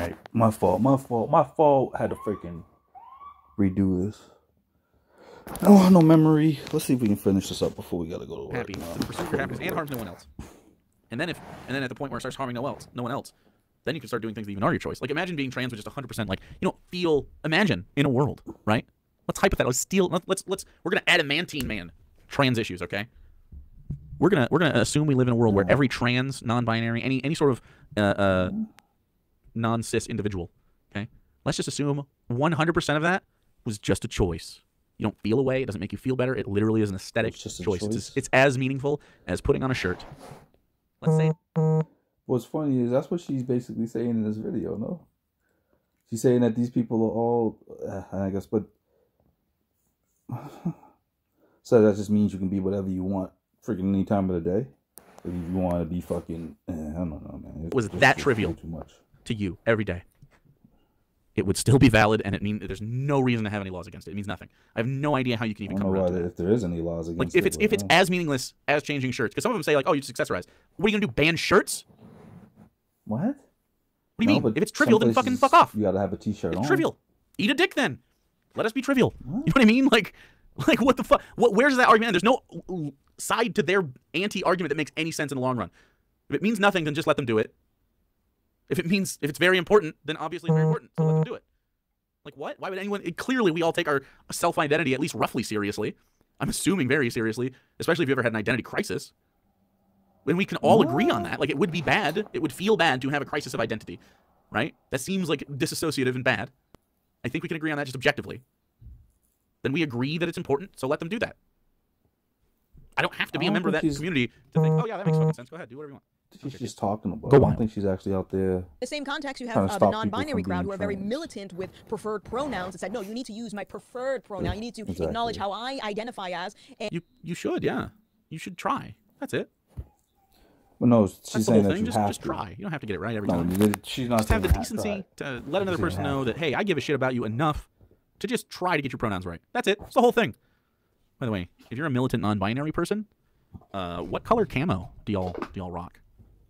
Alright, my fault. I had to freaking redo this. I don't have no memory. Let's see if we can finish this up before we gotta go to work. Happy to the pursuit of your happiness and harms no one else. And then at the point where it starts harming no one else, then you can start doing things that even are your choice. Like imagine being trans with just 100%. Like you don't feel. Imagine in a world, right? Let's hypothetical. We're gonna adamantine man trans issues. Okay. We're gonna assume we live in a world where every trans, non-binary, any sort of non-cis individual. Okay. Let's just assume 100% of that was just a choice. You don't feel a way. It doesn't make you feel better. It literally is an aesthetic choice. It's as meaningful as putting on a shirt. Let's say. What's funny is that's what she's basically saying in this video, no? She's saying that these people are all, I guess, but... So that just means you can be whatever you want freaking any time of the day? If you want to be fucking... I don't know, man. Was that trivial too much to you every day? It would still be valid, and there's no reason to have any laws against it. It means nothing. I have no idea how you can even come around to that. If there is any laws against it. Like, if it's as meaningless as changing shirts, because some of them say, like, oh, you just accessorize. What are you going to do, ban shirts? What? What do you mean? If it's trivial, then fucking fuck off. You got to have a t-shirt on. It's trivial. Eat a dick, then. Let us be trivial. What? You know what I mean? Like what the fuck? Where's that argument? There's no side to their anti-argument that makes any sense in the long run. If it means nothing, then just let them do it. If it's very important, then obviously it's very important, so let them do it. Like what? Why would anyone... Clearly, we all take our self-identity at least roughly seriously. I'm assuming very seriously, especially if you ever had an identity crisis. And we can all agree on that. Like, it would be bad. It would feel bad to have a crisis of identity, right? That seems like disassociative and bad. I think we can agree on that just objectively. Then we agree that it's important, so let them do that. I don't have to be a member of that community to think, oh yeah, that makes fucking sense. Go ahead, do whatever you want. She's just talking about it. I don't think she's actually out there. The same context, you have the non-binary crowd who are very militant with preferred pronouns and said, no, you need to use my preferred pronoun. You need to acknowledge how I identify as. And you should, yeah. You should try. That's it. Well, no, she's saying that you have just to. Try. You don't have to get it right every time. She's not just have the decency to let another person know that, hey, I give a shit about you enough to just try to get your pronouns right. That's it. It's the whole thing. By the way, if you're a militant non-binary person, what color camo do y'all rock?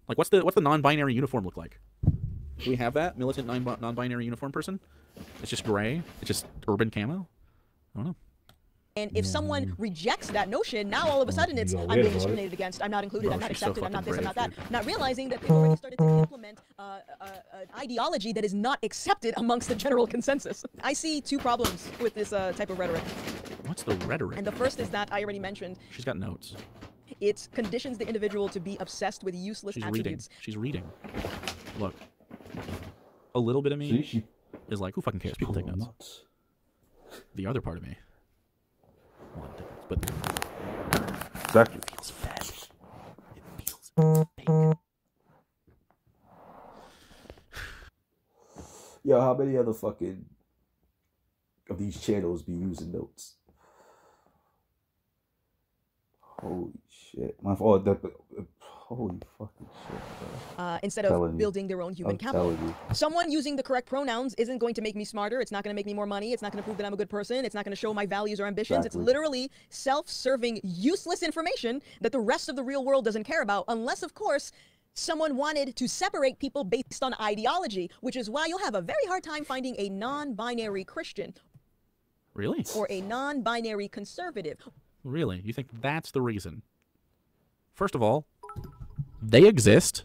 Like, what's the non-binary uniform look like? Do we have that militant non-binary uniform person? It's just gray. It's just urban camo. I don't know. And if someone rejects that notion, now all of a sudden it's, I'm being discriminated against, I'm not included, I'm not accepted, I'm not this, I'm not that. Not realizing that they've already started to implement an ideology that is not accepted amongst the general consensus. I see two problems with this type of rhetoric. What's the rhetoric? And the first is that I already mentioned. She's got notes. It conditions the individual to be obsessed with useless attributes. She's reading. Look. A little bit of me is like, who fucking cares? People take notes. The other part of me. But exactly. It feels fed. It feels fake. Yo, how many other fucking of these channels be using notes? Holy shit. My fault. Holy fucking shit, bro. Instead of building their own human capital. Someone using the correct pronouns isn't going to make me smarter. It's not going to make me more money. It's not going to prove that I'm a good person. It's not going to show my values or ambitions. Exactly. It's literally self-serving, useless information that the rest of the real world doesn't care about, unless, of course, someone wanted to separate people based on ideology, which is why you'll have a very hard time finding a non-binary Christian. Really? Or a non-binary conservative. Really? You think that's the reason? First of all, they exist,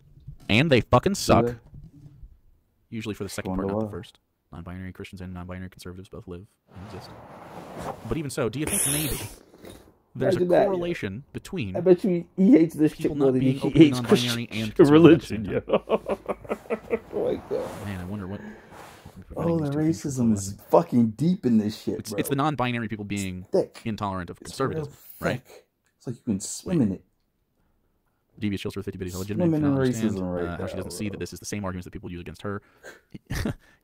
and they fucking suck. Yeah. Usually for the second part, not the first. Non-binary Christians and non-binary conservatives both live and exist. But even so, do you think maybe there's a correlation between... I bet you he hates this shit more than he hates non-binary and religion. Yeah. Oh my God. Man, I wonder what... Oh, the racism is fucking deep in this shit, bro. It's the non-binary people being intolerant of conservatism, right? It's like you can swim in it. Devious Chills for 50 biddies. Legitimate racism, how she doesn't see that this is the same arguments that people use against her.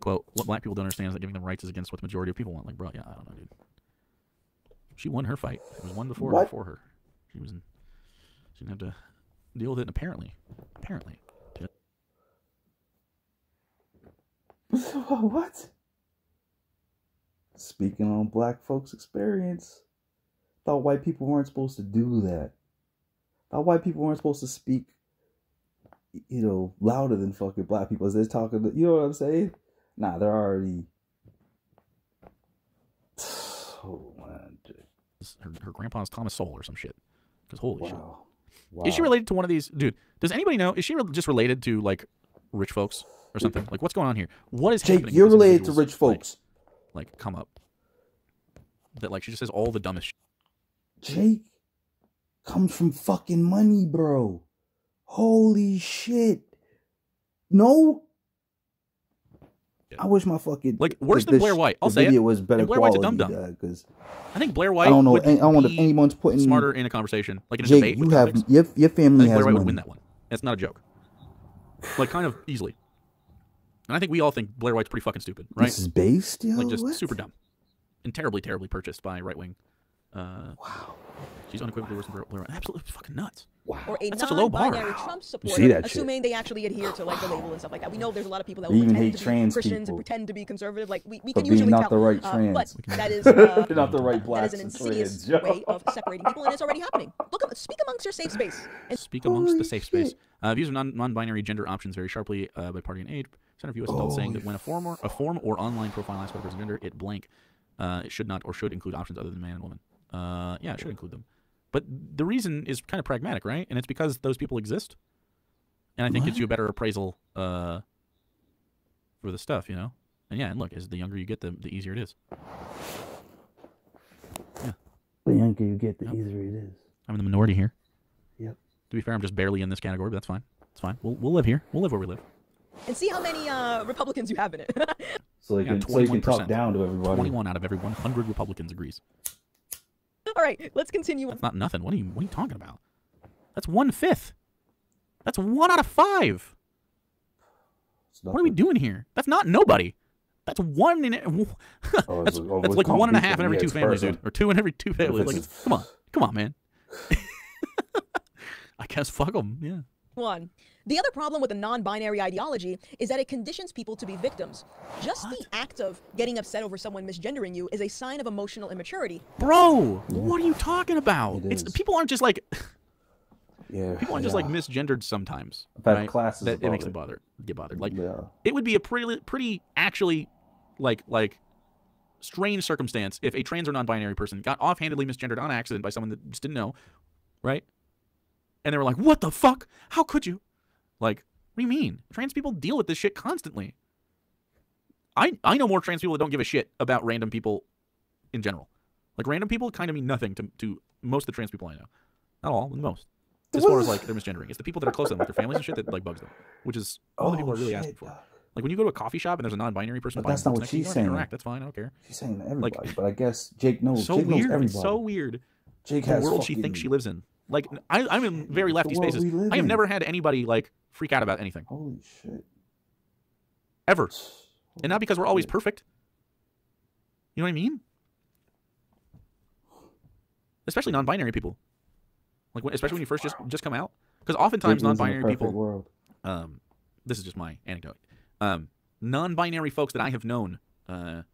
Quote, what black people don't understand is that giving them rights is against what the majority of people want. Like, bro, yeah, I don't know, dude. She won her fight. It was one before her. She didn't have to deal with it, apparently. What? Speaking on black folks' experience, thought white people weren't supposed to do that. Thought white people weren't supposed to speak you know, louder than fucking black people as they're talking. You know what I'm saying? Nah, they're already. Oh man, her grandpa's Thomas Sowell or some shit. Because holy shit. Wow. Is she related to one of these? Dude, does anybody know? Is she just related to, like, rich folks or something? Like, what's going on here? What is happening? Jake, you're related to rich folks. Like, come up. That, like, she just says all the dumbest shit. Jake comes from fucking money, bro. Holy shit. No? I wish my fucking... Like, worse than Blair White. I'll say it. Video was better Blair quality. White's a dum-dum. I think Blair White I don't know if anyone's putting... smarter in a conversation. Like in a Jake, debate you with have... Gothix. Your family has Blair White money. would win that one. That's not a joke. Like, kind of easily. And I think we all think Blair White's pretty fucking stupid, right? This is based, yo? Like, just what? super dumb. And terribly, terribly purchased by right-wing. Wow. She's unequivocally worse than Blair White. Absolutely fucking nuts. Wow. Or a That's such a low bar. non-binary Trump supporter, see that assuming they actually adhere to like the label and stuff like that. We know there's a lot of people that They will even pretend hate to be trans Christians people. and pretend to be conservative. Like we For can being usually not tell. the right trans. But that is Not the right that blacks is an and insidious trans, yo. way of separating people, and it's already happening. Speak amongst your safe space. And Speak amongst Holy the safe shit. space. Views of non-binary gender options vary sharply by party and age. Center of U.S. adults saying that when a form or online profile asks what a person's gender, it blank. It should not or should include options other than man and woman. Yeah, it should include them. But the reason is kind of pragmatic, right? And it's because those people exist. And I think gives you a better appraisal for the stuff, you know? And yeah, and look, as the younger you get, the easier it is. Yeah. The younger you get, the easier it is. I'm in the minority here. Yep. To be fair, I'm just barely in this category, but that's fine. It's fine. We'll live here. We'll live where we live. and see how many Republicans you have in it. So they can talk down to everybody. 21 out of every 100 Republicans agrees. All right, let's continue. That's not nothing. What are you talking about? That's 1/5. That's 1 out of 5. What are we doing here? That's not nobody. That's one in that's like 1.5 in every 2 families, dude, or 2 in every 2 families. Like, come on, man. I guess fuck them. Yeah. One. The other problem with the non-binary ideology is that it conditions people to be victims. Just the act of getting upset over someone misgendering you is a sign of emotional immaturity. Bro, what are you talking about? People aren't just like people aren't just like misgendered sometimes. Right? Classes that it makes them get bothered. Like it would be a pretty actually like strange circumstance if a trans or non-binary person got offhandedly misgendered on accident by someone that just didn't know, right? And they were like, "What the fuck? How could you?" Like, what do you mean? Trans people deal with this shit constantly. I know more trans people that don't give a shit about random people in general. Like, random people kind of mean nothing to most of the trans people I know. Not all, but most. As far as, like, their misgendering. It's the people that are close to them, like their families and shit, that, like, bugs them. Which is all the people are really asking for. Like, when you go to a coffee shop and there's a non-binary person, but that's not what she's saying. Interact, that's fine, I don't care. She's saying everybody, like, but I guess Jake knows. So Jake weird. knows everybody. It's so weird. Jake the has world she thinks she lives in. Like, I'm in very lefty spaces. I have never had anybody, like, freak out about anything. Holy shit. Ever. And not because we're always perfect. You know what I mean? Especially non-binary people. Like, especially when you first just come out. Because oftentimes non-binary people... this is just my anecdote. Non-binary folks that I have known that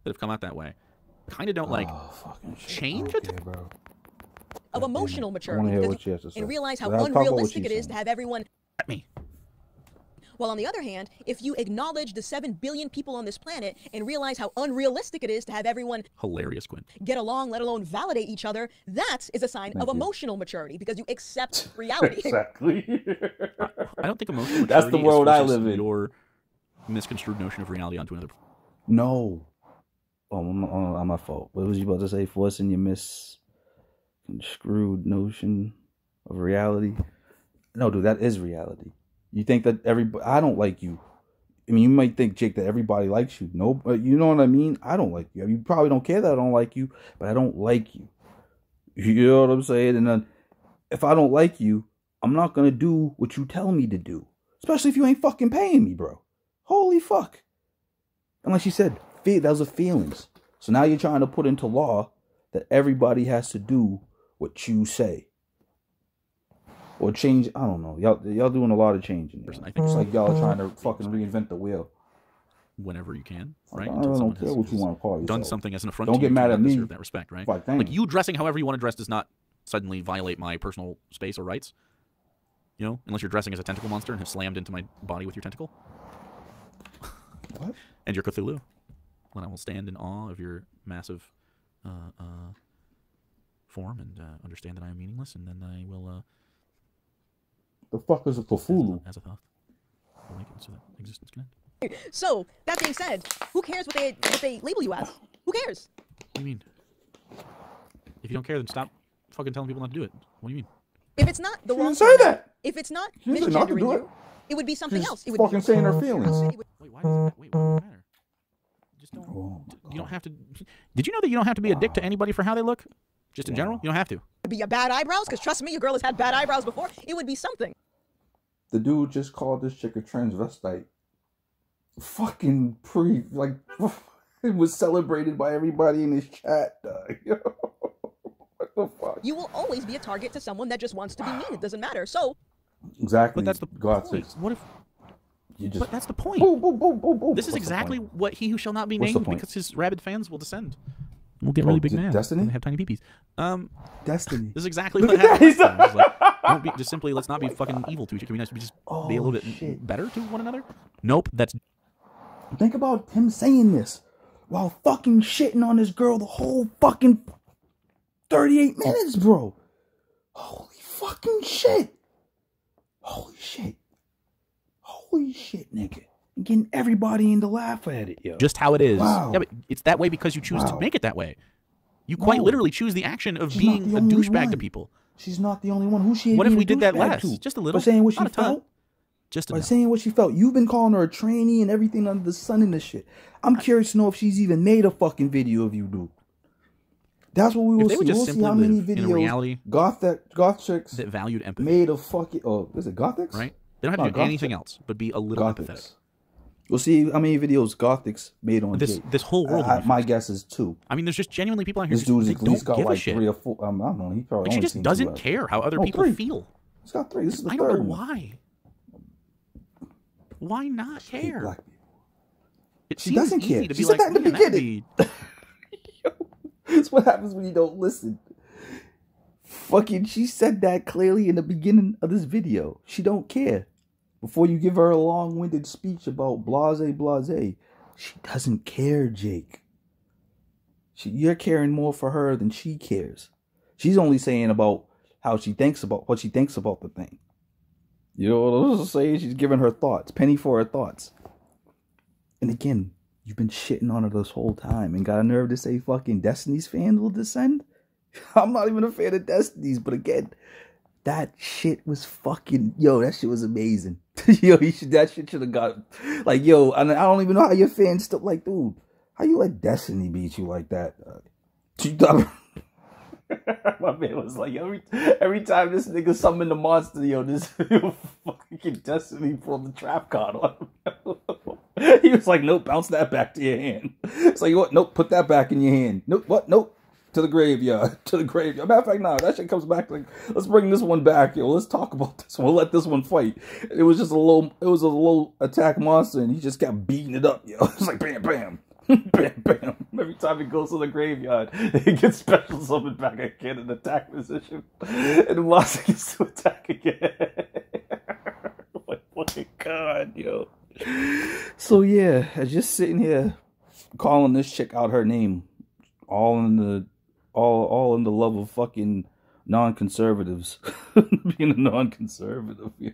have come out that way kind of don't, like, change it. Of emotional maturity, and realize how unrealistic it is to have everyone at me. While on the other hand, if you acknowledge the 7 billion people on this planet and realize how unrealistic it is to have everyone hilarious, Quinn, get along, let alone validate each other, that is a sign of emotional maturity because you accept reality. Exactly. I don't think emotional maturity that's the world I live in. Your misconstrued notion of reality onto another. No. Oh, my fault. What was you about to say? Forcing your misconstrued notion of reality? No, dude, that is reality. You think that I don't like you. I mean, you might think, Jake, that everybody likes you. No, you know what I mean? I don't like you. You probably don't care that I don't like you, but I don't like you. You know what I'm saying? And then if I don't like you, I'm not going to do what you tell me to do. Especially if you ain't fucking paying me, bro. Holy fuck. And like she said, those are feelings. So now you're trying to put into law that everybody has to do what you say. Or change, I don't know. Y'all doing a lot of changing. I think it's like y'all are trying to fucking reinvent the wheel. Whenever you can, right? I don't care what you want to call yourself. Done something as an affront. Don't get mad at me. Deserve that respect, right? Like you dressing however you want to dress does not suddenly violate my personal space or rights. You know, unless you're dressing as a tentacle monster and have slammed into my body with your tentacle. What? And your Cthulhu. Then I will stand in awe of your massive form and understand that I am meaningless, and then I will... the fuck is a Cthulhu? As a thought. I'll make it so that existence can end. So, that being said, who cares what they label you as? Who cares? What do you mean? If you don't care, then stop fucking telling people not to do it. What do you mean? If it's not the She wrong didn't say pronoun, that. if it's not She didn't say not to misgendering do it. you, it would be something She's else. It would fucking be saying her feelings. Wait, why does it, wait, why does it matter? Just don't. Oh, You don't have to. Did you know that you don't have to be a dick to anybody for how they look? Just in general, you don't have to. be a bad eyebrows, because trust me, your girl has had bad eyebrows before. It would be something. The dude just called this chick a transvestite. Fucking it was celebrated by everybody in his chat. What the fuck? You will always be a target to someone that just wants to be mean. It doesn't matter. So, Exactly. But that's the Gothix. point. What if? You just But that's the point. boom, boom, boom, boom, boom. This is What's the exactly point? what he who shall not be What's the named point? because his rabid fans will descend. We'll get really big mad. Destiny? And they have tiny peepees. Destiny. This is exactly Look what at happened. that. last time. It's like, don't be, just simply let's not be fucking evil to each other. Can we just be a little bit shit. better to one another? Nope. That's Think about him saying this while fucking shitting on this girl the whole fucking 38 minutes, bro. Holy fucking shit. Holy shit. Holy shit, nigga. And getting everybody in to laugh at it, yo. just how it is. Wow. Yeah, but it's that way because you choose to Wow. make it that way. You quite No. literally choose the action of She's being not a the only douchebag to one. people. She's not the only one. Who she What if being we a did that douchebag less? to? Just a little. By saying what she Not a ton. felt? Just By enough. saying what she felt. You've been calling her a tranny and everything under the sun and this shit. I'm curious to know if she's even made a fucking video of you, dude. That's what we will If they see. would just We'll see simply how many live in a videos reality goth chicks that valued empathy, made a fucking... Oh, is it Gothix? right? They don't have to No, do Goth anything chick. else but be a little Gothix. empathetic. We'll see how many videos Gothix made on This Jake. this whole world. would be My fixed. guess is 2. I mean, there's just genuinely people out here This who dude's they at least don't got give a like shit. 3 or 4. I don't know. He probably Like, she only just seen doesn't 2 out. care how other No, people 3. feel. He's got 3. This is the I third don't know one. why. Why not Hate care? black people. It She seems doesn't easy care. to She be said like, that in the "Man, that'd beginning." be- That's what happens when you don't listen. Fucking, she said that clearly in the beginning of this video. She don't care. Before you give her a long-winded speech about blase, she doesn't care, Jake. You're caring more for her than she cares. She's only saying about how she thinks about what she thinks about the thing. You know what I'm saying? She's giving her thoughts, penny for her thoughts. And again, you've been shitting on her this whole time and got a nerve to say fucking Destiny's fan will descend? I'm not even a fan of Destiny's, but again, that shit was fucking... Yo, that shit was amazing. Yo, that shit should have got... Like, yo, I don't even know how your fans still... Like, dude, how you let Destiny beat you like that? She thought... My man was like, every time this nigga summoned the monster, yo, this fucking Destiny pulled the trap card on him. He was like, nope, bounce that back to your hand. It's like, what? Nope, put that back in your hand. Nope, what? Nope. To the graveyard. To the graveyard. Matter of fact, nah, that shit comes back like, let's bring this one back, yo. Let's talk about this one. We'll let this one fight. It was just a low attack monster, and he just kept beating it up, yo. It's like, bam, bam. Bam, bam. Every time it goes to the graveyard, it gets special summoned back again in attack position. And the monster gets to attack again. Oh my fucking god, yo. So yeah, I was just sitting here calling this chick out her name. All in the love of fucking non-conservatives. Being a non-conservative, yo.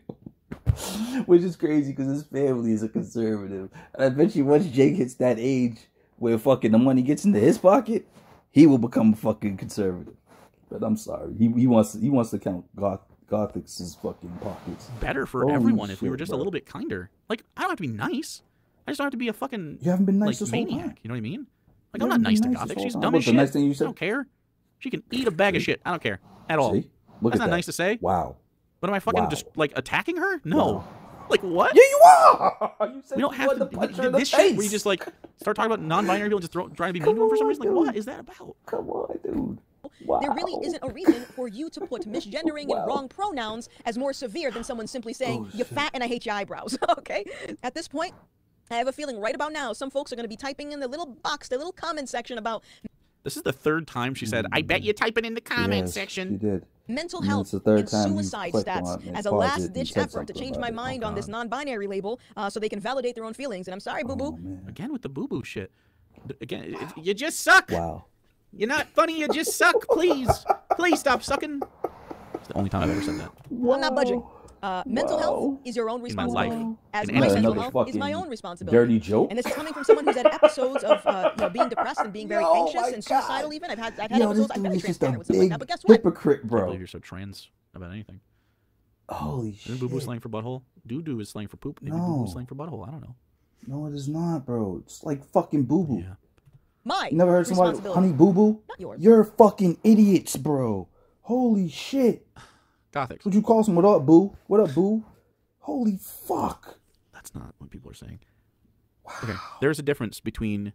Which is crazy because his family is a conservative. And I bet you once Jake hits that age where fucking the money gets into his pocket, he will become a fucking conservative. But I'm sorry. He wants to count Gothix's fucking pockets. better for Holy everyone if we shit, were just bro. a little bit kinder. Like, I don't have to be nice. I just don't have to be a fucking You haven't been nice like this whole maniac. time. You know what I mean? Like, You I'm not haven't nice to been nice this Gothix. whole She's time. dumb What's as the shit. nice thing you I said? don't care. She can eat a bag of shit. I don't care at all. See? Look That's at not that. nice to say. Wow. But am I fucking Wow. just like attacking her? No. Wow. Like what? Yeah, you are! You said We don't you have wanted to punch her in the this face. shit where you just like start talking about non-binary people and just trying to be mean to them for some reason. Like, what is that about? Come on, dude. Wow. there really isn't a reason for you to put misgendering Wow. and wrong pronouns as more severe than someone simply saying, you're fat and I hate your eyebrows, okay? At this point, I have a feeling right about now, some folks are going to be typing in the little box, the little comment section about... This is the third time she said, "I bet you type it in the comment Yes, section." She did. mental And then health it's the third and time you suicide clicked stats on it and as a paused it and last-ditch said effort to something change about my it. mind Oh, on this God. non-binary label so they can validate their own feelings. And I'm sorry, boo-boo. Oh, man. Again with the boo-boo shit. Again, you just suck. Wow. You're not funny. You just suck. Please. Please stop sucking. It's the only time I've ever said that. I'm not budging. Mental health is your own In my responsibility. life. As In my any mental situation. health is my own responsibility. Dirty joke. And this is coming from someone who's had episodes of being depressed and being very anxious and suicidal even. I've had episodes. I'm very transparent with stuff like that. But guess what? Hypocrite, I can't bro. believe you're so trans about anything. Holy shit. Isn't boo-boo slang for butthole? Doo-doo is slang for poop. Maybe boo-boo is slang for butthole. I don't know. No, it is not, bro. It's like fucking boo-boo. Yeah. My You never heard somebody, responsibility. honey boo-boo? Not yours. You're fucking idiots, bro. Holy shit. Gothix. Would you call some, what up, boo? What up, boo? Holy fuck. That's not what people are saying. Wow. Okay, there's a difference between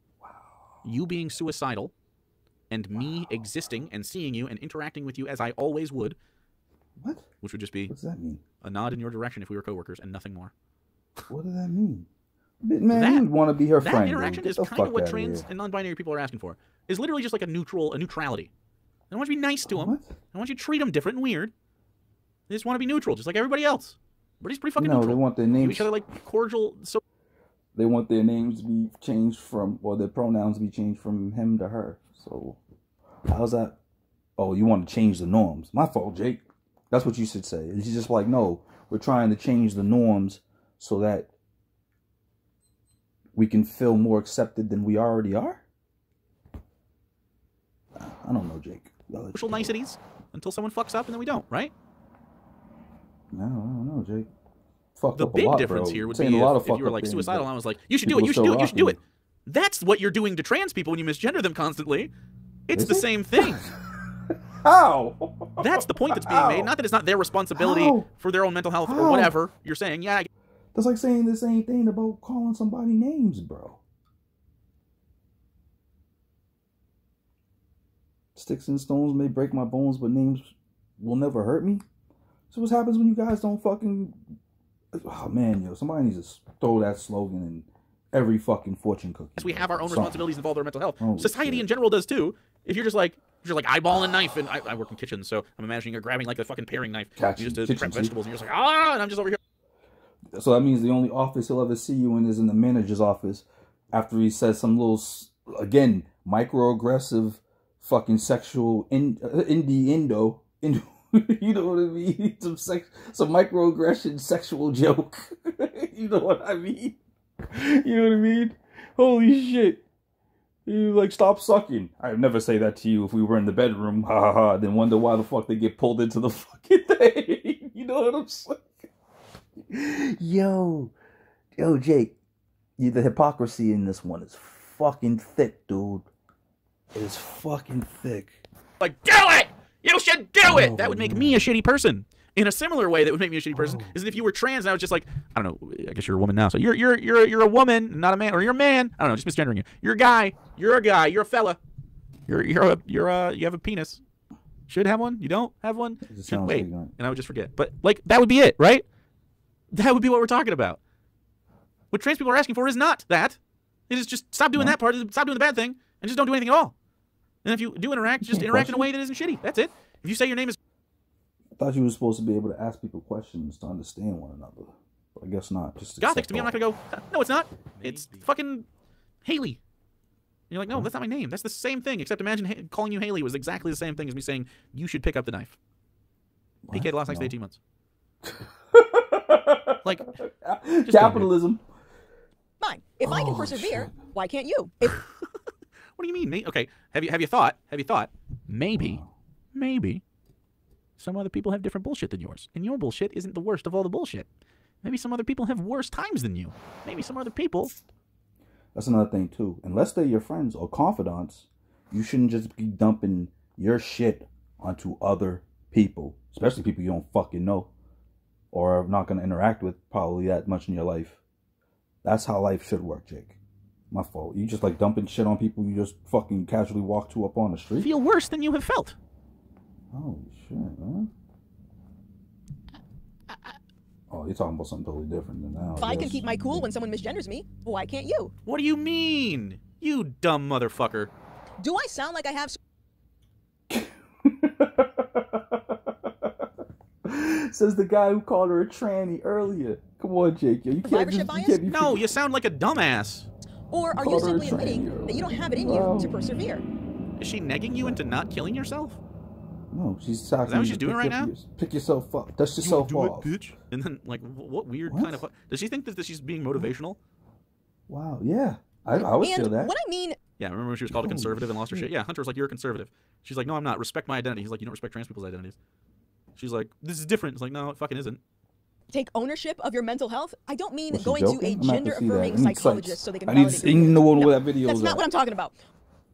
you being suicidal and me existing and seeing you and interacting with you as I always would. What? Which would just be What's that mean? a nod in your direction if we were coworkers and nothing more. What does that mean? Man, you want to be her that friend. interaction is kind of what trans and non-binary people are asking for. Is literally just like a neutrality. I want you to be nice to them. What? I want you to treat them different and weird. They just want to be neutral, just like everybody else. Everybody's pretty fucking No, neutral. they want their Give names. each other like cordial. So They want their names to be changed from, or their pronouns to be changed from him to her. So, how's that? Oh, you want to change the norms? My fault, Jake. That's what you should say. It's just like, no, we're trying to change the norms so that we can feel more accepted than we already are. I don't know, Jake. social niceties until someone fucks up and then we don't, right? No, I don't know, Jake. Fucked The up a big lot, difference bro. here would Saying be a lot of if you fucked were up like things, suicidal but and I was like, you should do people it, you should still do it, you should rocking do it. That's what you're doing to trans people when you misgender them constantly. It's Is the it? same thing. How? That's the point that's being made. Not that it's not their responsibility How? for their own mental health or How? whatever. You're saying, yeah, That's like saying the same thing about calling somebody names, bro. Sticks and stones may break my bones, but names will never hurt me. So what happens when you guys don't fucking... Oh, man, yo. Somebody needs to throw that slogan in every fucking fortune cookie. we have our own Something. responsibilities involved in our mental health. Holy Society shit. in general does too. If you're just like eyeballing a knife, and I work in kitchens, so I'm imagining you're grabbing like a fucking paring knife, Catching used to kitchen prep soup. vegetables, and you're just like, ah, and I'm just over here. So that means the only office he'll ever see you in is in the manager's office after he says some little, again, microaggressive fucking sexual innuendo. You know what I mean? Some microaggression sexual joke. You know what I mean? You know what I mean? Holy shit. You like, stop sucking. I'd never say that to you if we were in the bedroom. Ha ha ha. Then wonder why the fuck they get pulled into the fucking thing. You know what I'm saying? Yo, Jake, the hypocrisy in this one is fucking thick, dude. It is fucking thick. Like, do it! You should do it! That would make me a shitty person. In a similar way that would make me a shitty person is that if you were trans and I was just like, I don't know, I guess you're a woman now, so you're a woman, not a man, or you're a man. I don't know, just misgendering you. You're a guy. You're a fella. You have a penis. Should have one. You don't have one. Should wait, and I would just forget. But like that would be it, right? That would be what we're talking about. What trans people are asking for is not that. It is just stop doing that part, stop doing the bad thing, and just don't do anything at all. And if you do interact, just interact in a way that isn't shitty. That's it. If you say your name is... I thought you were supposed to be able to ask people questions to understand one another. But I guess not. Just Gothix to me, I'm not going to go, no, it's not. It's fucking Haley. And you're like, no, that's not my name. That's the same thing, except imagine calling you Haley was exactly the same thing as me saying, you should pick up the knife. PK the last next 18 months. Like, capitalism. Fine. If I can persevere, why can't you? If what do you mean? Okay, have you thought? Maybe some other people have different bullshit than yours, and your bullshit isn't the worst of all the bullshit. Maybe some other people have worse times than you. Maybe some other people... That's another thing, too. Unless they're your friends or confidants, you shouldn't just be dumping your shit onto other people, especially people you don't fucking know or are not going to interact with probably that much in your life. That's how life should work, Jake. My fault. You just like dumping shit on people you just fucking casually walk to up on the street? Feel worse than you have felt. Holy shit, man. Oh, you're talking about something totally different than that. if I can keep my cool when someone misgenders me, why can't you? What do you mean? You dumb motherfucker. Do I sound like I have... Says the guy who called her a tranny earlier. Come on, Jake. Yo, you can't Survivorship just, you bias? can't be No, you sound like a dumbass. Or are you simply admitting that you don't have it in you to persevere? Is she negging you into not killing yourself? No, she's talking. Is that what she's doing right now? Pick yourself up. Dust yourself off. Bitch. And then, like, what weird kind of... Does she think that she's being motivational? Wow, yeah. I would feel that. What I mean... Yeah, remember when she was called a conservative and lost her shit? Yeah, Hunter was like, you're a conservative. She's like, no, I'm not. Respect my identity. He's like, you don't respect trans people's identities. She's like, this is different. It's like, no, it fucking isn't. Take ownership of your mental health? I don't mean Was she going to a joking? I'm gonna have to see that. gender-affirming I need psychologist sites. so they can I need validate to know no, where that video that's is not at. what I'm talking about.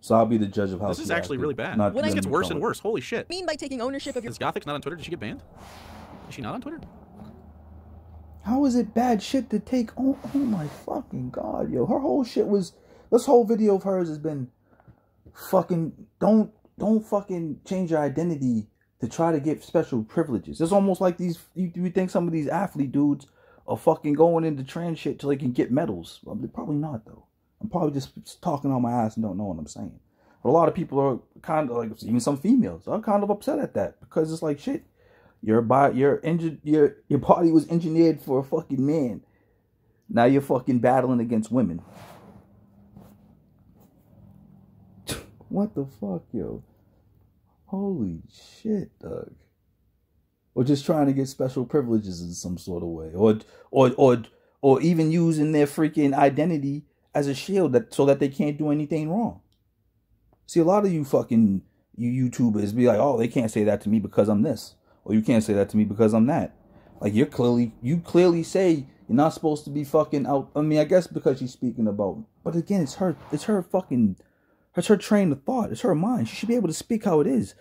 So I'll be the judge of how This is actually really bad. This gets worse and worse. Holy shit. I mean by taking ownership of your... Is Gothix not on Twitter? Did she get banned? Is she not on Twitter? How is it bad shit to take? Oh my fucking god, yo! Her whole shit was. This whole video of hers has been fucking. Don't fucking change your identity to try to get special privileges. It's almost like these. You think some of these athlete dudes are fucking going into trans shit so they can get medals? Well, they're probably not though. I'm probably just talking on my ass and don't know what I'm saying. But a lot of people are kind of like, even some females are kind of upset at that because it's like shit. Your body was engineered for a fucking man. Now you're fucking battling against women. What the fuck, yo? Holy shit, Doug. Or just trying to get special privileges in some sort of way, or even using their freaking identity as a shield so that they can't do anything wrong. See, a lot of you fucking YouTubers be like, oh, they can't say that to me because I'm this. Or you can't say that to me because I'm that. Like, you clearly say you're not supposed to be fucking out. I mean, I guess because she's speaking about, but again, it's her train of thought. It's her mind. She should be able to speak how it is.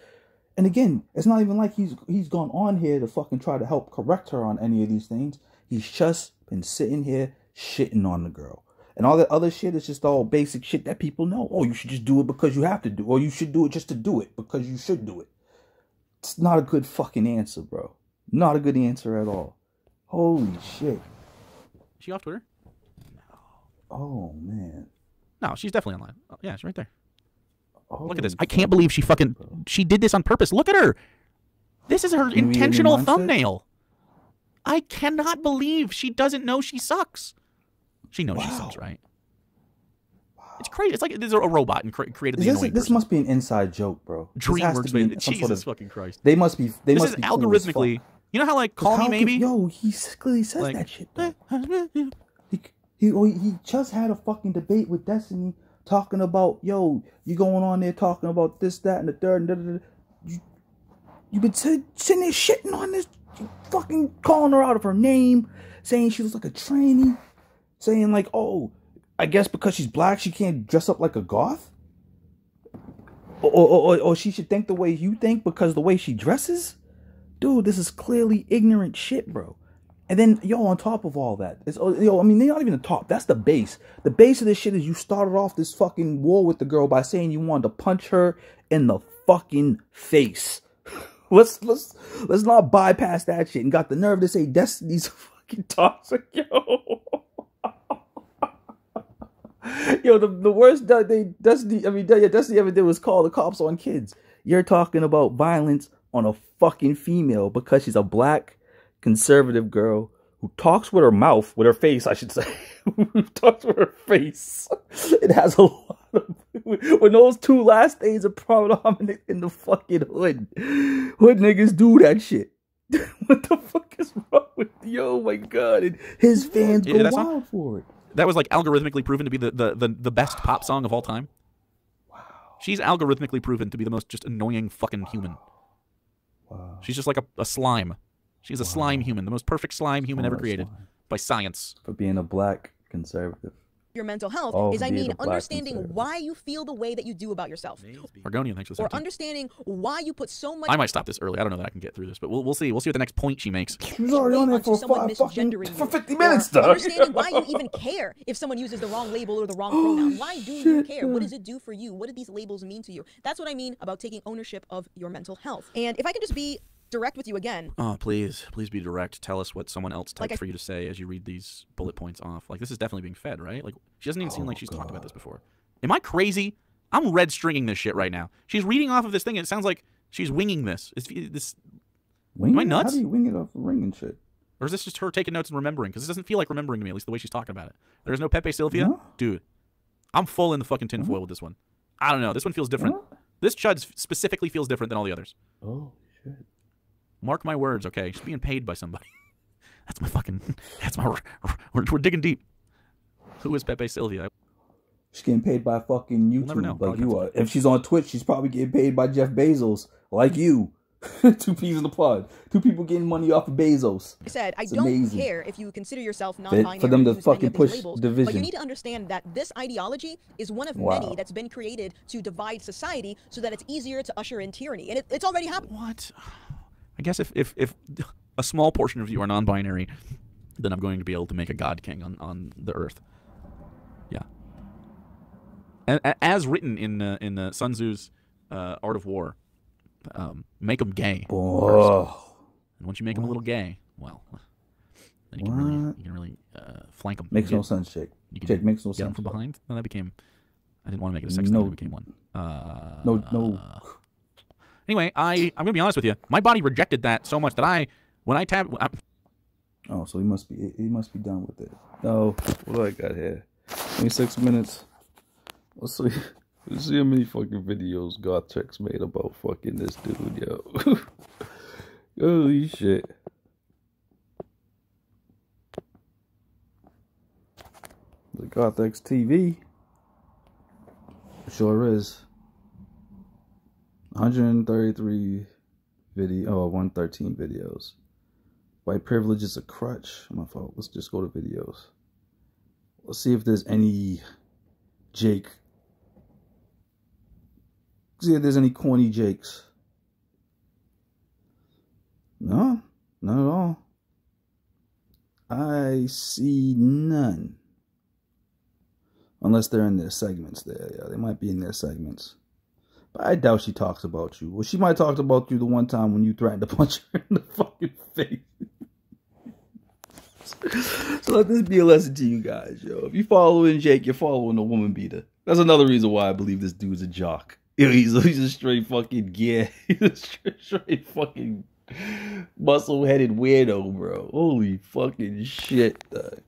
And again, it's not even like he's gone on here to fucking try to help correct her on any of these things. He's just been sitting here shitting on the girl. And all that other shit is just all basic shit that people know. Oh, you should just do it because you have to do it. Or you should do it just to do it because you should do it. It's not a good fucking answer, bro. Not a good answer at all. Holy shit. Is she off Twitter? No. Oh, man. No, she's definitely online. Oh, yeah, she's right there. Holy Look at this. I can't believe she did this on purpose. Look at her. This is her intentional thumbnail. I cannot believe she doesn't know she sucks. She knows she sucks, right? It's crazy. It's like there's a robot and created the annoying This person. must be an inside joke, bro. DreamWorks, man. Jesus fucking Christ. They must be. This is algorithmically. You know how like Call Me Maybe? Yo, he clearly says like, that shit. Though. He just had a fucking debate with Destiny talking about, yo, you going on there talking about this, that, and the third, and you've been sitting there shitting on this, fucking calling her out of her name, saying she was like a tranny, saying like, oh, I guess because she's black, she can't dress up like a goth? Or she should think the way you think because the way she dresses? Dude, this is clearly ignorant shit, bro. And then, yo, on top of all that, I mean, they're not even the top. That's the base. The base of this shit is you started off this fucking war with the girl by saying you wanted to punch her in the fucking face. Let's not bypass that shit and got the nerve to say Destiny's fucking toxic, yo. Yo, the worst Destiny ever did was call the cops on kids. You're talking about violence on a fucking female because she's a black conservative girl who talks with her mouth, with her face, I should say. Who talks with her face. It has a lot of... When those two last names are prominent in the fucking hood. Hood niggas do that shit. What the fuck is wrong with you? Oh my god. And his fans go wild for it. That was like algorithmically proven to be the best pop song of all time. Wow. She's algorithmically proven to be the most just annoying fucking human. Wow. She's just like a slime. She's a slime human, the most perfect slime human ever created by science. For being a black conservative. Your mental health is, I mean, understanding why you feel the way that you do about yourself. Argonian, thanks for the 17. Or understanding why you put so much... I might stop this early. I don't know that I can get through this, but we'll see. We'll see what the next point she makes. She was already on there for 50 minutes, though. Understanding why you even care if someone uses the wrong label or the wrong pronoun. Why do you care? What does it do for you? What do these labels mean to you? That's what I mean about taking ownership of your mental health. And if I can just be direct with you again. Oh, please be direct. Tell us what someone else typed for you to say as you read these bullet points off. Like, this is definitely being fed, right? Like, she doesn't even seem like she's talked about this before. Am I crazy? I'm red stringing this shit right now. She's reading off of this thing, and it sounds like she's winging this. Wing Am I it? nuts? How do you wing it off the ring and shit? Or is this just her taking notes and remembering? Because this doesn't feel like remembering to me, at least the way she's talking about it. There's no Pepe Sylvia? No? Dude, I'm full in the fucking tinfoil with this one. I don't know. This one feels different. This Chud specifically feels different than all the others. Oh, shit. Mark my words, okay? She's being paid by somebody. That's my fucking... That's my... We're digging deep. Who is Pepe Sylvia? She's getting paid by fucking YouTube, never know. like you are. If she's on Twitch, she's probably getting paid by Jeff Bezos, like you. 2 peas in the pod. 2 people getting money off of Bezos. I said, I It's don't amazing. care if you consider yourself non-binary. For them to use any fucking of these push labels, division. But you need to understand that this ideology is one of many that's been created to divide society so that it's easier to usher in tyranny. And it's already happened. What? I guess if a small portion of you are non-binary, then I'm going to be able to make a god king on the earth. Yeah. As written in Sun Tzu's Art of War, make them gay. Oh. And once you make them a little gay, well, then you can really flank them. Makes no sense, Jake. Jake, makes no sense. Get them from behind? No, that became... I didn't want to make it a sex thing, it became one. No. Anyway, I'm going to be honest with you. My body rejected that so much that when I tabbed... Oh, so he must be done with it. No, what do I got here? 26 minutes. Let's see how many fucking videos Gothix made about fucking this dude, yo. Holy shit. The Gothix TV. Sure is. 133 113 videos. White privilege is a crutch. My fault. Let's just go to videos. Let's see if there's any Jake. See if there's any corny Jakes. No, not at all. I see none. Unless they're in their segments there. Yeah, they might be in their segments. But I doubt she talks about you. Well, she might have talked about you the one time when you threatened to punch her in the fucking face. So let this be a lesson to you guys, yo. If you following Jake, you're following a woman beater. That's another reason why I believe this dude's a jock. Yo, he's a straight fucking gear. He's a straight fucking muscle-headed weirdo, bro. Holy fucking shit, dog.